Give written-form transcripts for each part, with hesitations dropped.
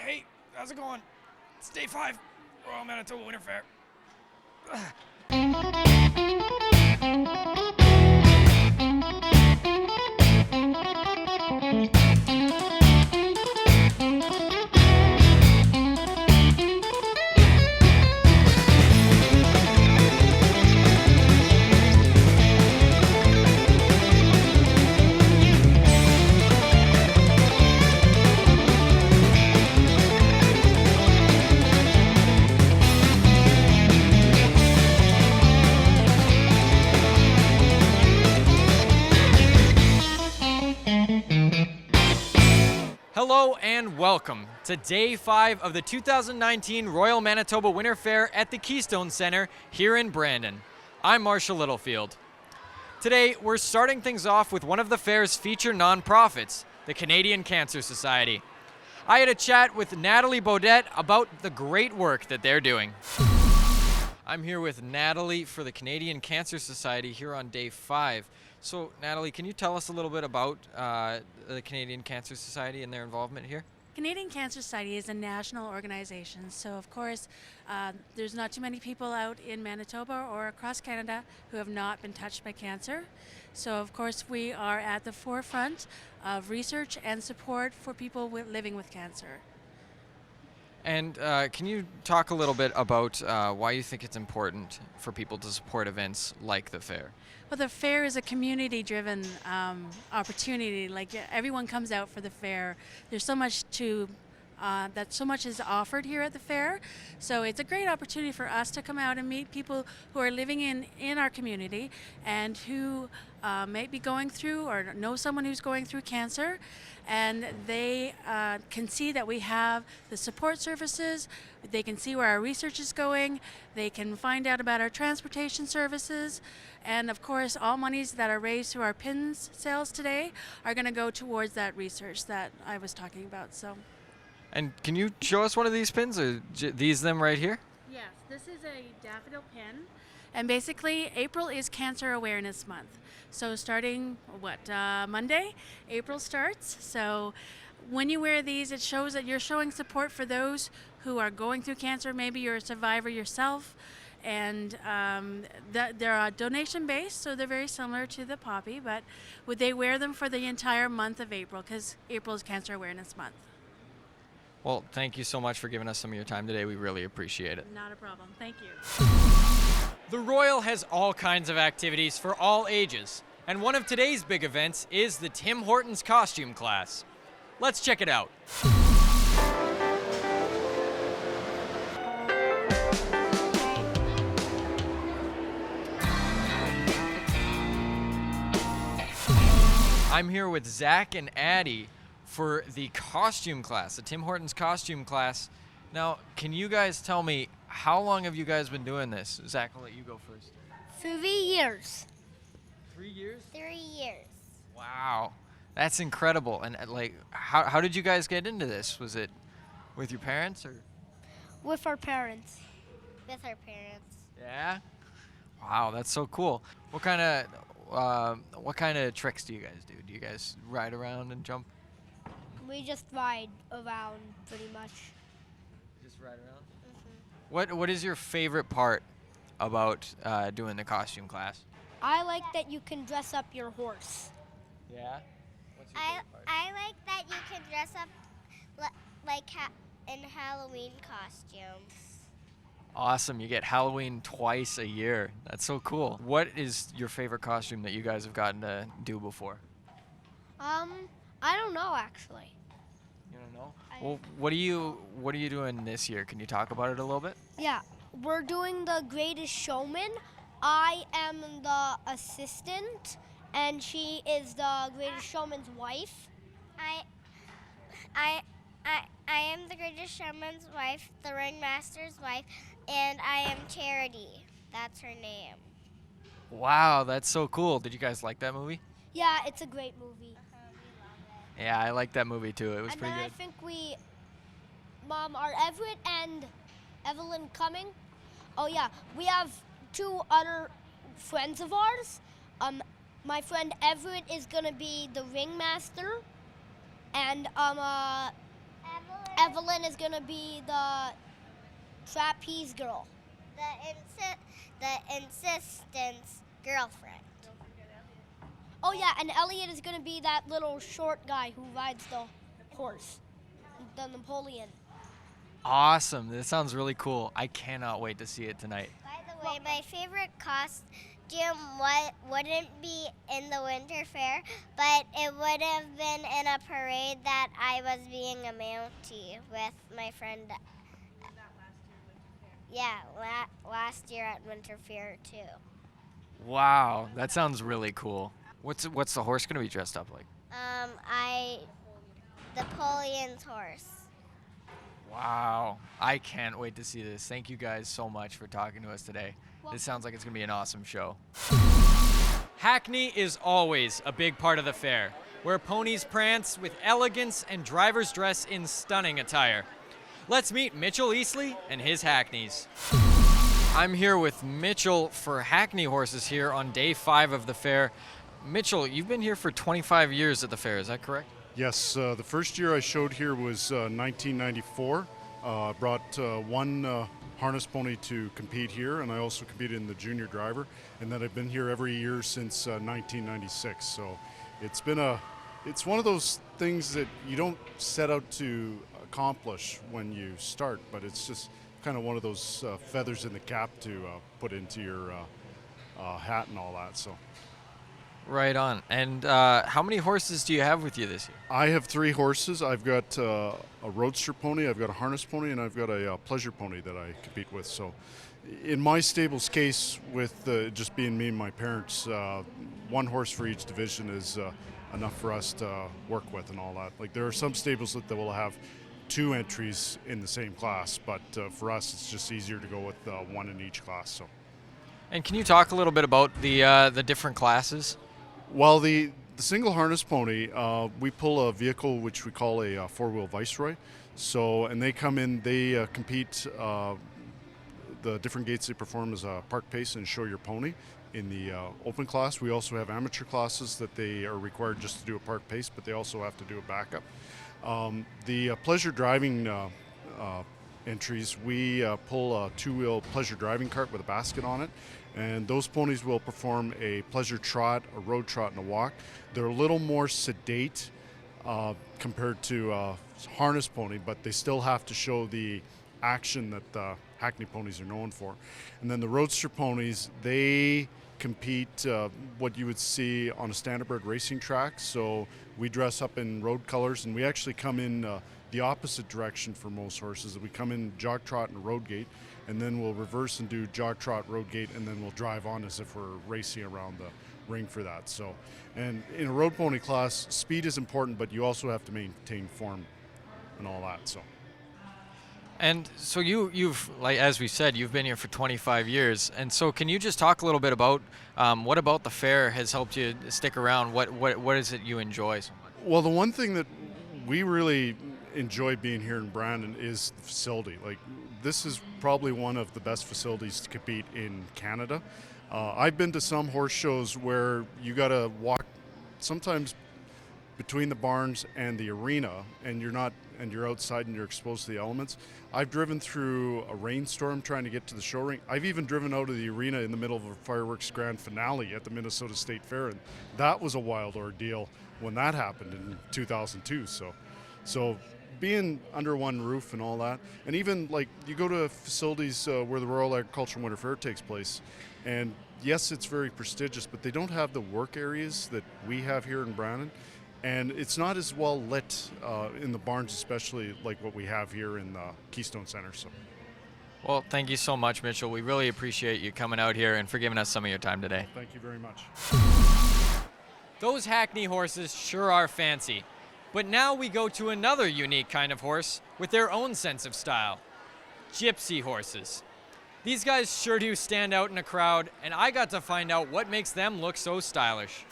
Hey, how's it going? It's day 5, Royal Manitoba Winter Fair. Hello and welcome to Day 5 of the 2019 Royal Manitoba Winter Fair at the Keystone Centre here in Brandon. I'm Marshall Littlefield. Today, we're starting things off with one of the fair's feature nonprofits, the Canadian Cancer Society. I had a chat with Natalie Baudette about the great work that they're doing. I'm here with Natalie for the Canadian Cancer Society here on Day 5. So, Natalie, can you tell us a little bit about the Canadian Cancer Society and their involvement here? Canadian Cancer Society is a national organization, so of course there's not too many people out in Manitoba or across Canada who have not been touched by cancer. So of course we are at the forefront of research and support for people living with cancer. And can you talk a little bit about why you think it's important for people to support events like the fair? Well, the fair is a community-driven opportunity. Like everyone comes out for the fair. There's so much so much is offered here at the fair. So it's a great opportunity for us to come out and meet people who are living in our community and who may be going through or know someone who's going through cancer. And they can see that we have the support services. They can see where our research is going. They can find out about our transportation services. And of course, all monies that are raised through our pins sales today are going to go towards that research that I was talking about. So. And can you show us one of these pins, or these them right here? Yes, this is a daffodil pin. And basically, April is Cancer Awareness Month. So starting, Monday, April starts. So when you wear these, it shows that you're showing support for those who are going through cancer. Maybe you're a survivor yourself. And they're donation-based, so they're very similar to the poppy, but would they wear them for the entire month of April, because April is Cancer Awareness Month. Well, thank you so much for giving us some of your time today. We really appreciate it. Not a problem. Thank you. The Royal has all kinds of activities for all ages, and one of today's big events is the Tim Hortons costume class. Let's check it out. I'm here with Zach and Addie for the costume class, the Tim Hortons costume class. Now, can you guys tell me, how long have you guys been doing this? Zach, I'll let you go first. 3 years. 3 years? 3 years. Wow, that's incredible. And how did you guys get into this? Was it with your parents or? With our parents. With our parents. Yeah? Wow, that's so cool. What kind of tricks do you guys do? Do you guys ride around and jump? We just ride around pretty much. Just ride around? Mm-hmm. What is your favorite part about doing the costume class? I like that you can dress up your horse. Yeah? What's your favorite part? I like that you can dress up in Halloween costumes. Awesome, you get Halloween twice a year. That's so cool. What is your favorite costume that you guys have gotten to do before? I don't know actually. You don't know? Well, what are you doing this year? Can you talk about it a little bit? Yeah, we're doing the Greatest Showman. I am the assistant, and she is the Greatest Showman's wife. I am the Greatest Showman's wife, the Ringmaster's wife, and I am Charity. That's her name. Wow, that's so cool. Did you guys like that movie? Yeah, it's a great movie. We love it. Yeah, I liked that movie too. It was And pretty then good. I think are Everett and Evelyn coming? Oh yeah, we have 2 other friends of ours. My friend Everett is gonna be the ringmaster, and Evelyn is gonna be the trapeze girl. The insistence girlfriend. Oh yeah, and Elliot is gonna be that little short guy who rides the horse, the Napoleon. Awesome. This sounds really cool. I cannot wait to see it tonight. By the way, my favorite costume wouldn't be in the Winter Fair, but it would have been in a parade that I was being a Mountie with my friend. Yeah, last year at Winter Fair too. Wow, that sounds really cool. What's the horse going to be dressed up like? Napoleon's horse. Wow, I can't wait to see this. Thank you guys so much for talking to us today. This sounds like it's going to be an awesome show. Hackney is always a big part of the fair, where ponies prance with elegance and drivers dress in stunning attire. Let's meet Mitchell Eastley and his Hackneys. I'm here with Mitchell for Hackney horses here on day 5 of the fair. Mitchell, you've been here for 25 years at the fair, is that correct? Yes, the first year I showed here was 1994. Brought one harness pony to compete here, and I also competed in the junior driver, and then I've been here every year since 1996. So it's one of those things that you don't set out to accomplish when you start, but it's just kind of one of those feathers in the cap to put into your hat and all that. So. Right on. And how many horses do you have with you this year? I have 3 horses. I've got a roadster pony, I've got a harness pony, and I've got a pleasure pony that I compete with. So in my stable's case, with just being me and my parents, 1 horse for each division is enough for us to work with and all that. Like, there are some stables that will have 2 entries in the same class, but for us it's just easier to go with 1 in each class. So. And can you talk a little bit about the different classes? Well, the single harness pony, we pull a vehicle which we call a 4-wheel Viceroy. So, and they come in, they compete. The different gates they perform is park pace and show your pony in the open class. We also have amateur classes that they are required just to do a park pace, but they also have to do a backup. The pleasure driving entries, we pull a 2-wheel pleasure driving cart with a basket on it, and those ponies will perform a pleasure trot, a road trot, and a walk. They're a little more sedate compared to a harness pony, but they still have to show the action that the Hackney ponies are known for. And then the roadster ponies, they compete what you would see on a standardbred racing track. So we dress up in road colors, and we actually come in the opposite direction for most horses. We come in jog trot and road gate, and then we'll reverse and do jog trot, road gate, and then we'll drive on as if we're racing around the ring for that. So, and in a road pony class, speed is important, but you also have to maintain form and all that. So. And so you've, like as we said, you've been here for 25 years. And so can you just talk a little bit about what about the fair has helped you stick around? What is it you enjoy so much? Well, the one thing that we really enjoy being here in Brandon is the facility. Like, this is probably one of the best facilities to compete in Canada. I've been to some horse shows where you got to walk sometimes between the barns and the arena, and you're outside and you're exposed to the elements. I've driven through a rainstorm trying to get to the show ring. I've even driven out of the arena in the middle of a fireworks grand finale at the Minnesota State Fair, and that was a wild ordeal when that happened in 2002. So being under one roof and all that, and even like you go to facilities where the Royal Agricultural Winter Fair takes place, and yes, it's very prestigious, but they don't have the work areas that we have here in Brandon. And it's not as well lit in the barns, especially like what we have here in the Keystone Center. So, well, thank you so much, Mitchell. We really appreciate you coming out here and for giving us some of your time today. Thank you very much. Those Hackney horses sure are fancy. But now we go to another unique kind of horse with their own sense of style. Gypsy horses. These guys sure do stand out in a crowd, and I got to find out what makes them look so stylish.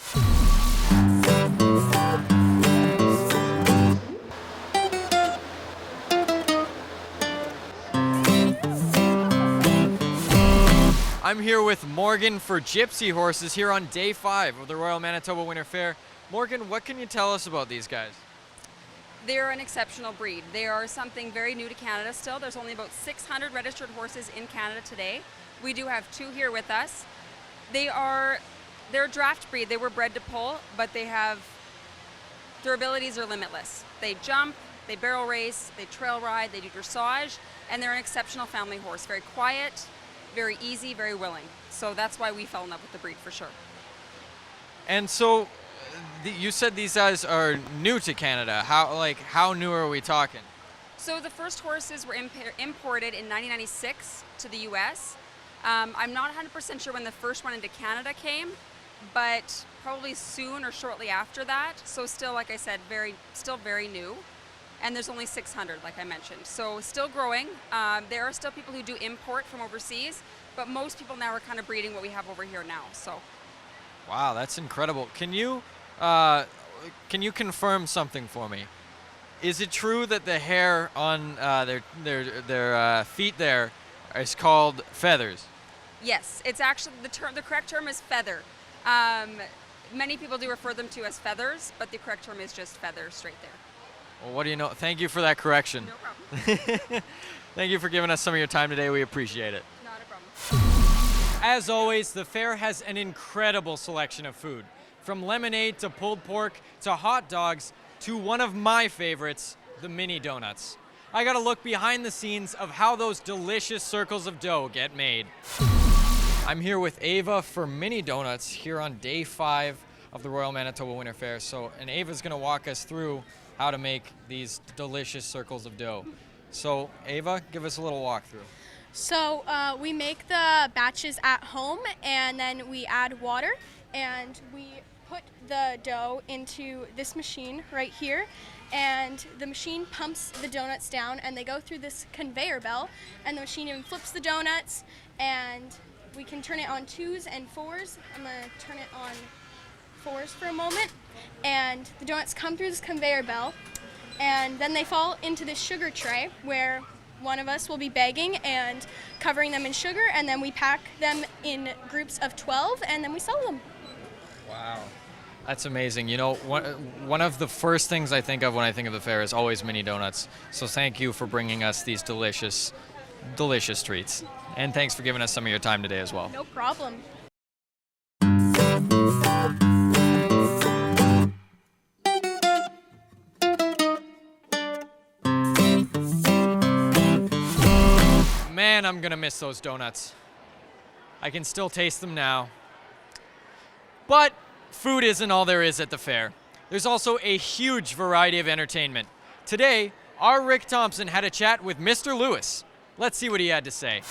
I'm here with Morgan for Gypsy Horses here on day 5 of the Royal Manitoba Winter Fair. Morgan, what can you tell us about these guys? They're an exceptional breed. They are something very new to Canada still. There's only about 600 registered horses in Canada today. We do have 2 here with us. They're a draft breed. They were bred to pull, but their abilities are limitless. They jump, they barrel race, they trail ride, they do dressage, and they're an exceptional family horse. Very quiet, very easy, very willing. So that's why we fell in love with the breed for sure. And so, you said these guys are new to Canada. How new are we talking? So the first horses were imported in 1996 to the U.S. I'm not 100% sure when the first one into Canada came, but probably soon or shortly after that. So still, like I said, still very new. And there's only 600, like I mentioned. So still growing. There are still people who do import from overseas, but most people now are kind of breeding what we have over here now. So. Wow, that's incredible. Can you confirm something for me? Is it true that the hair on their feet there is called feathers? Yes, it's actually the correct term is feather. Many people do refer them to as feathers, but the correct term is just feather straight there. Well, what do you know? Thank you for that correction. No problem. Thank you for giving us some of your time today. We appreciate it. Not a problem. As always, the fair has an incredible selection of food. From lemonade to pulled pork to hot dogs to one of my favorites, the mini donuts. I got a look behind the scenes of how those delicious circles of dough get made. I'm here with Ava for mini donuts here on day 5 of the Royal Manitoba Winter Fair. And Ava's gonna walk us through how to make these delicious circles of dough. So Ava, give us a little walkthrough. So we make the batches at home, and then we add water, and we put the dough into this machine right here, and the machine pumps the donuts down, and they go through this conveyor belt, and the machine even flips the donuts, and we can turn it on 2s and 4s. I'm gonna turn it on 4s for a moment, and the donuts come through this conveyor belt, and then they fall into this sugar tray where one of us will be bagging and covering them in sugar, and then we pack them in groups of 12, and then we sell them. Wow. That's amazing. You know, one of the first things I think of when I think of the fair is always mini donuts. So thank you for bringing us these delicious, delicious treats. And thanks for giving us some of your time today as well. No problem. Man, I'm gonna miss those donuts. I can still taste them now. But food isn't all there is at the fair. There's also a huge variety of entertainment. Today, our Rick Thompson had a chat with Mr. Lewis. Let's see what he had to say.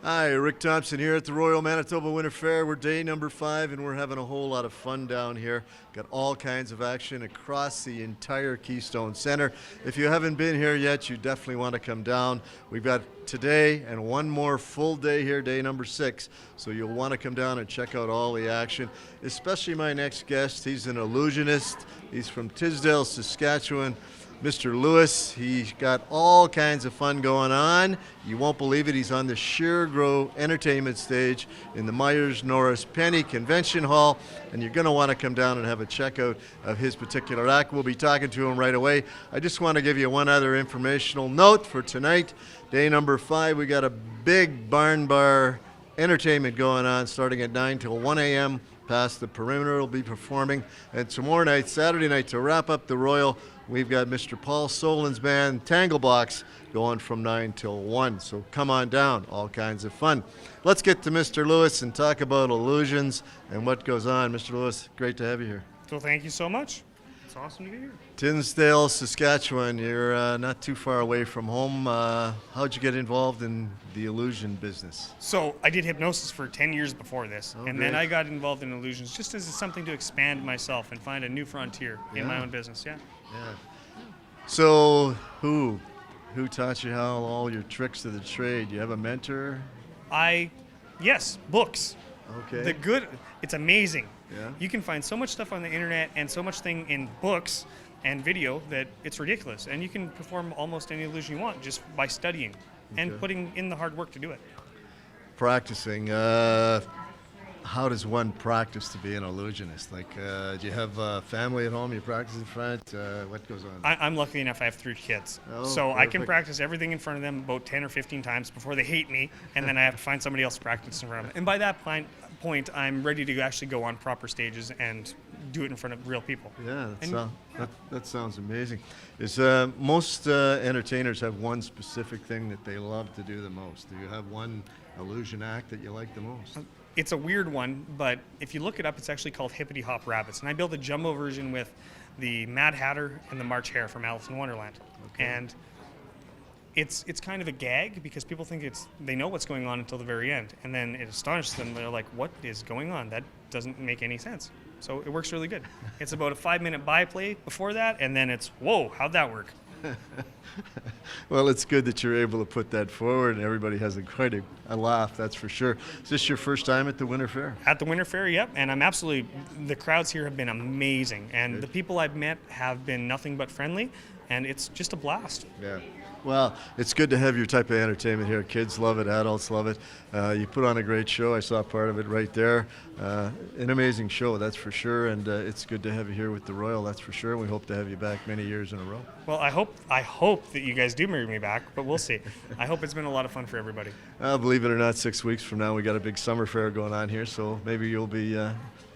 Hi, Rick Thompson here at the Royal Manitoba Winter Fair. We're day number 5 and we're having a whole lot of fun down here. Got all kinds of action across the entire Keystone Center. If you haven't been here yet, you definitely want to come down. We've got today and one more full day here, day number 6. So you'll want to come down and check out all the action, especially my next guest. He's an illusionist. He's from Tisdale, Saskatchewan. Mr. Lewis, he's got all kinds of fun going on. You won't believe it, he's on the Sheergrow Entertainment stage in the Myers-Norris Penny Convention Hall, and you're going to want to come down and have a check out of his particular act. We'll be talking to him right away. I just want to give you one other informational note for tonight. Day number 5, we got a big barn bar entertainment going on starting at 9 till 1 a.m. Past the perimeter will be performing. And tomorrow night, Saturday night, to wrap up the Royal, we've got Mr. Paul Solin's band, Tangle Box, going from 9 till 1. So come on down, all kinds of fun. Let's get to Mr. Lewis and talk about illusions and what goes on. Mr. Lewis, great to have you here. So thank you so much. It's awesome to be here. Tisdale, Saskatchewan, you're not too far away from home. How'd you get involved in the illusion business? So I did hypnosis for 10 years before this, and then great. I got involved in illusions just as something to expand myself and find a new frontier in my own business. Yeah. So who taught you how all your tricks of the trade? You have a mentor? Yes, books. Okay. It's amazing. Yeah. You can find so much stuff on the internet and so much thing in books and video that it's ridiculous. And you can perform almost any illusion you want just by studying and putting in the hard work to do it. practicing. How does one practice to be an illusionist? Like, do you have family at home you practice in front? What goes on? I'm lucky enough I have 3 kids. Oh, so I can perfect. practice everything in front of them about 10 or 15 times before they hate me, and then I have to find somebody else to practice in front of them. And by that point, I'm ready to actually go on proper stages and do it in front of real people. Yeah, And- that sounds amazing. Is most entertainers have one specific thing that they love to do the most? Do you have one illusion act that you like the most? It's a weird one, but if you look it up, it's actually called Hippity Hop Rabbits. And I built a jumbo version with the Mad Hatter and the March Hare from Alice in Wonderland. Okay. And it's kind of a gag because people think they know what's going on until the very end. And then it astonishes them. They're like, what is going on? That doesn't make any sense. So it works really good. It's about a 5-minute byplay before that, and then it's, whoa, how'd that work? Well, it's good that you're able to put that forward, and everybody has quite a laugh, that's for sure. Is this your first time at the Winter Fair? At the Winter Fair, yep. And the crowds here have been amazing. And the people I've met have been nothing but friendly, and it's just a blast. Yeah. Well, it's good to have your type of entertainment here. Kids love it, adults love it. You put on a great show. I saw part of it right there. An amazing show, that's for sure. And it's good to have you here with the Royal, that's for sure. And we hope to have you back many years in a row. Well, I hope that you guys do bring me back, but we'll see. I hope it's been a lot of fun for everybody. Believe it or not, 6 weeks from now we got a big summer fair going on here, so maybe you'll be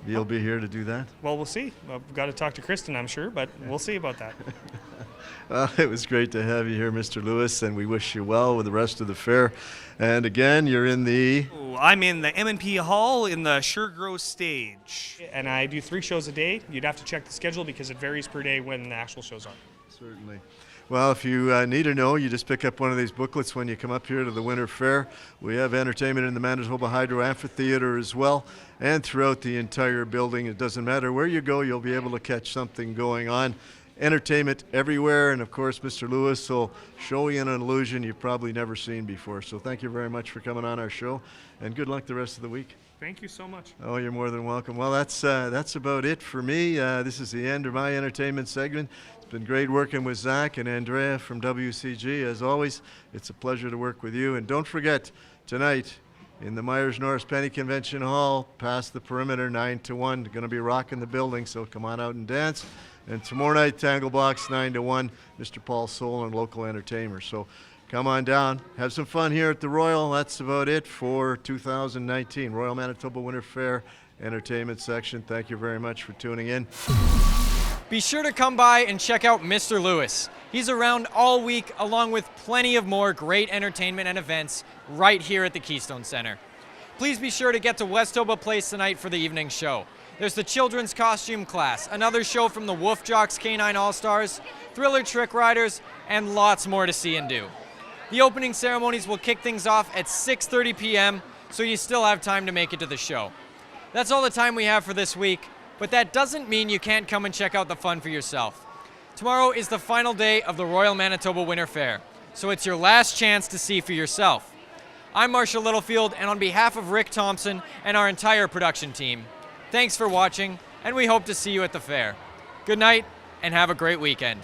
here to do that. Well, we'll see. I've got to talk to Kristen, I'm sure, but we'll see about that. It was great to have you here, Mr. Lewis, and we wish you well with the rest of the fair. And again, you're in the... I'm in the M&P Hall in the Suregrove stage. And I do 3 shows a day. You'd have to check the schedule because it varies per day when the actual shows are. Certainly. Well, if you need to know, you just pick up one of these booklets when you come up here to the Winter Fair. We have entertainment in the Manitoba Hydro Amphitheater as well, and throughout the entire building. It doesn't matter where you go, you'll be able to catch something going on. Entertainment everywhere, and of course, Mr. Lewis will show you an illusion you've probably never seen before. So thank you very much for coming on our show, and good luck the rest of the week. Thank you so much. Oh, you're more than welcome. Well, that's about it for me. This is the end of my entertainment segment. It's been great working with Zach and Andrea from WCG. As always, it's a pleasure to work with you. And don't forget, tonight in the Myers-Norris Penny Convention Hall, past the perimeter, 9 to 1. Going to be rocking the building, so come on out and dance. And tomorrow night, Tangle Box, 9 to 1, Mr. Paul Soul and local entertainers. So come on down, have some fun here at the Royal. That's about it for 2019 Royal Manitoba Winter Fair Entertainment Section. Thank you very much for tuning in. Be sure to come by and check out Mr. Lewis. He's around all week, along with plenty of more great entertainment and events right here at the Keystone Center. Please be sure to get to Westoba Place tonight for the evening show. There's the children's costume class, another show from the Wolf Jocks Canine All-Stars, Thriller Trick Riders, and lots more to see and do. The opening ceremonies will kick things off at 6:30 p.m., so you still have time to make it to the show. That's all the time we have for this week, but that doesn't mean you can't come and check out the fun for yourself. Tomorrow is the final day of the Royal Manitoba Winter Fair, so it's your last chance to see for yourself. I'm Marshall Littlefield, and on behalf of Rick Thompson and our entire production team, thanks for watching, and we hope to see you at the fair. Good night, and have a great weekend.